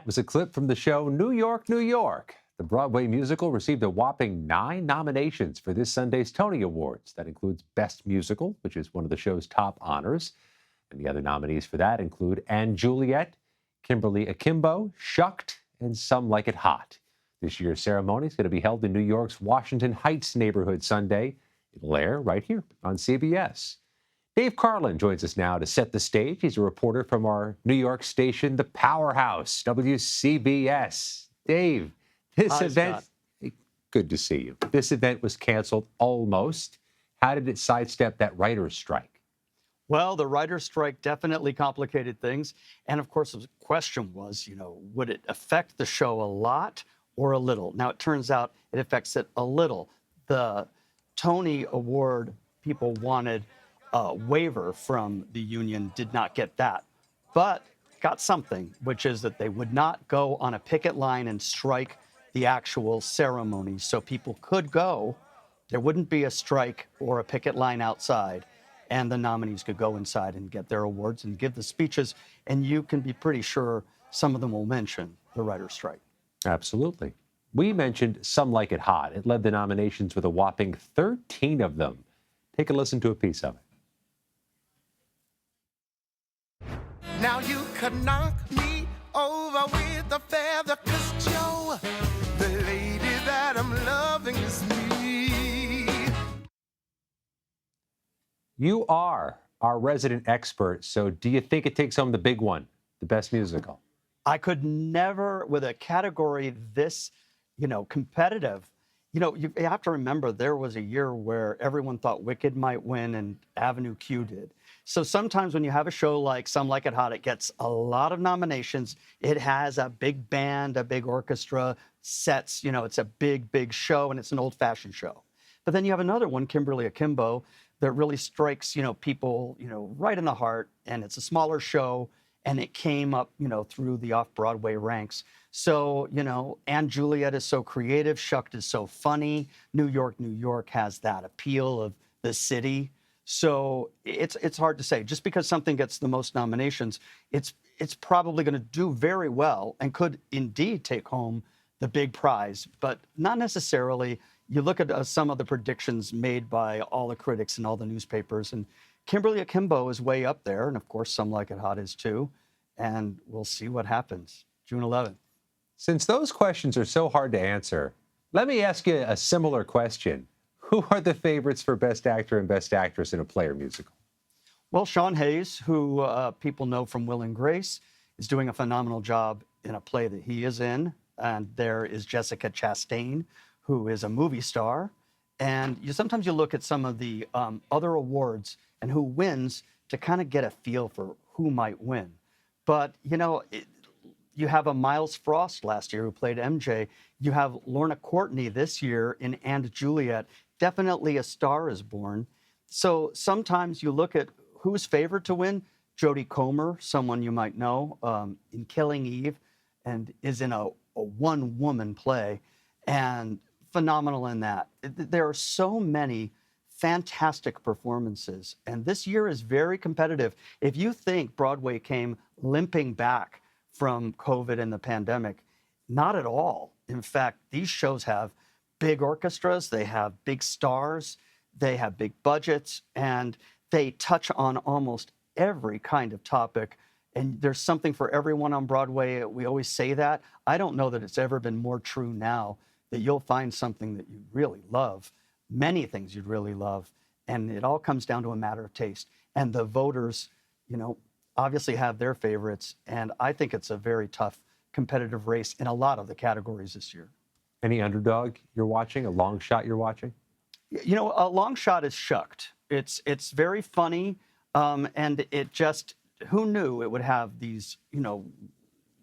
was a clip from the show New York, New York. The Broadway musical received a whopping 9 nominations for this Sunday's Tony Awards. That includes Best Musical, which is one of the show's top honors. And the other nominees for that include & Juliet, Kimberly Akimbo, Shucked, and Some Like It Hot. This year's ceremony is going to be held in New York's Washington Heights neighborhood Sunday. It'll air right here on CBS. Dave Carlin joins us now to set the stage. He's a reporter from our New York station, the powerhouse, WCBS. Dave, this event, Scott. Good to see you. This event was canceled almost. How did it sidestep that writer's strike? Well, the writer's strike definitely complicated things. And of course, the question was, would it affect the show a lot or a little? Now, it turns out it affects it a little. The Tony Award people wanted a waiver from the union, did not get that, but got something, which is that they would not go on a picket line and strike the actual ceremony. So people could go, there wouldn't be a strike or a picket line outside, and the nominees could go inside and get their awards and give the speeches. And you can be pretty sure some of them will mention the writer's strike. Absolutely. We mentioned Some Like It Hot. It led the nominations with a whopping 13 of them. Take a listen to a piece of it. Now you could knock me over with a feather, 'cause Joe, the lady that I'm loving is me. You are our resident expert, so do you think it takes home the big one, the Best Musical? I could never, with a category this, competitive, you have to remember there was a year where everyone thought Wicked might win and Avenue Q did. So sometimes when you have a show like Some Like It Hot, it gets a lot of nominations. It has a big band, a big orchestra, sets, it's a big, big show, and it's an old-fashioned show. But then you have another one, Kimberly Akimbo, that really strikes, people, right in the heart, and it's a smaller show, and it came up, through the off-Broadway ranks. So, & Juliet is so creative, Shucked is so funny, New York, New York has that appeal of the city. So it's hard to say. Just because something gets the most nominations, it's probably going to do very well and could indeed take home the big prize, but not necessarily. You look at some of the predictions made by all the critics and all the newspapers, and Kimberly Akimbo is way up there, and of course, Some Like It Hot is too. And we'll see what happens June 11th. Since those questions are so hard to answer, let me ask you a similar question. Who are the favorites for Best Actor and Best Actress in a play or musical? Well, Sean Hayes, who people know from Will and Grace, is doing a phenomenal job in a play that he is in. And there is Jessica Chastain, who is a movie star. And sometimes you look at some of the other awards and who wins to kind of get a feel for who might win. But, you have a Miles Frost last year who played MJ. You have Lorna Courtney this year in & Juliet. Definitely A Star is Born. So sometimes you look at who's favored to win. Jodie Comer, someone you might know, in Killing Eve, and is in a one-woman play, and phenomenal in that. There are so many fantastic performances, and this year is very competitive. If you think Broadway came limping back from COVID and the pandemic, not at all. In fact, these shows have big orchestras, they have big stars, they have big budgets, and they touch on almost every kind of topic. And there's something for everyone on Broadway. We always say that. I don't know that it's ever been more true now, that you'll find something that you really love, many things you'd really love, and it all comes down to a matter of taste. And the voters, obviously have their favorites, and I think it's a very tough competitive race in a lot of the categories this year. Any underdog you're watching, a long shot you're watching? A long shot is Shucked. It's very funny, and it just, who knew it would have these,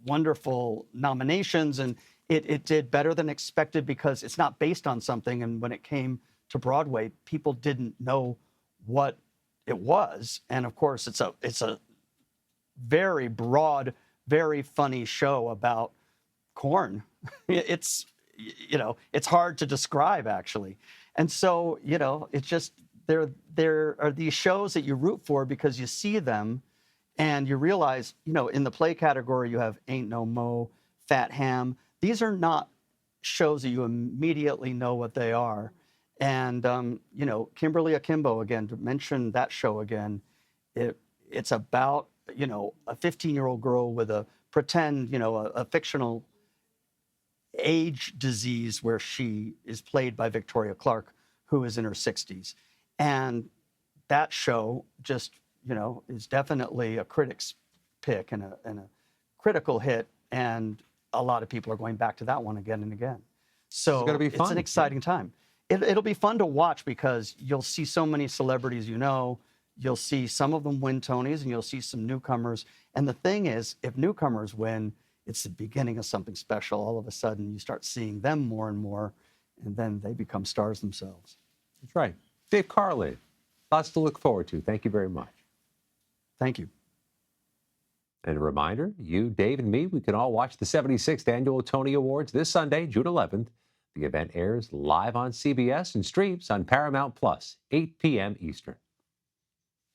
wonderful nominations, and it did better than expected because it's not based on something, and when it came to Broadway, people didn't know what it was, and of course, it's a very broad, very funny show about corn. It's hard to describe, actually. And so, it's just, there are these shows that you root for because you see them and you realize, in the play category, you have Ain't No Mo, Fat Ham. These are not shows that you immediately know what they are. And, Kimberly Akimbo, again, to mention that show again, it's about, a 15-year-old girl with a pretend, a fictional age disease where she is played by Victoria Clark, who is in her 60s. And that show just, is definitely a critic's pick and a critical hit. And a lot of people are going back to that one again and again. So It's gonna be it's fun. an exciting time. It'll be fun to watch because you'll see so many celebrities you'll see some of them win Tonys and you'll see some newcomers. And the thing is, if newcomers win, it's the beginning of something special. All of a sudden, you start seeing them more and more, and then they become stars themselves. That's right. Dave Carlin, lots to look forward to. Thank you very much. Thank you. And a reminder, you, Dave, and me, we can all watch the 76th Annual Tony Awards this Sunday, June 11th. The event airs live on CBS and streams on Paramount Plus, 8 p.m. Eastern.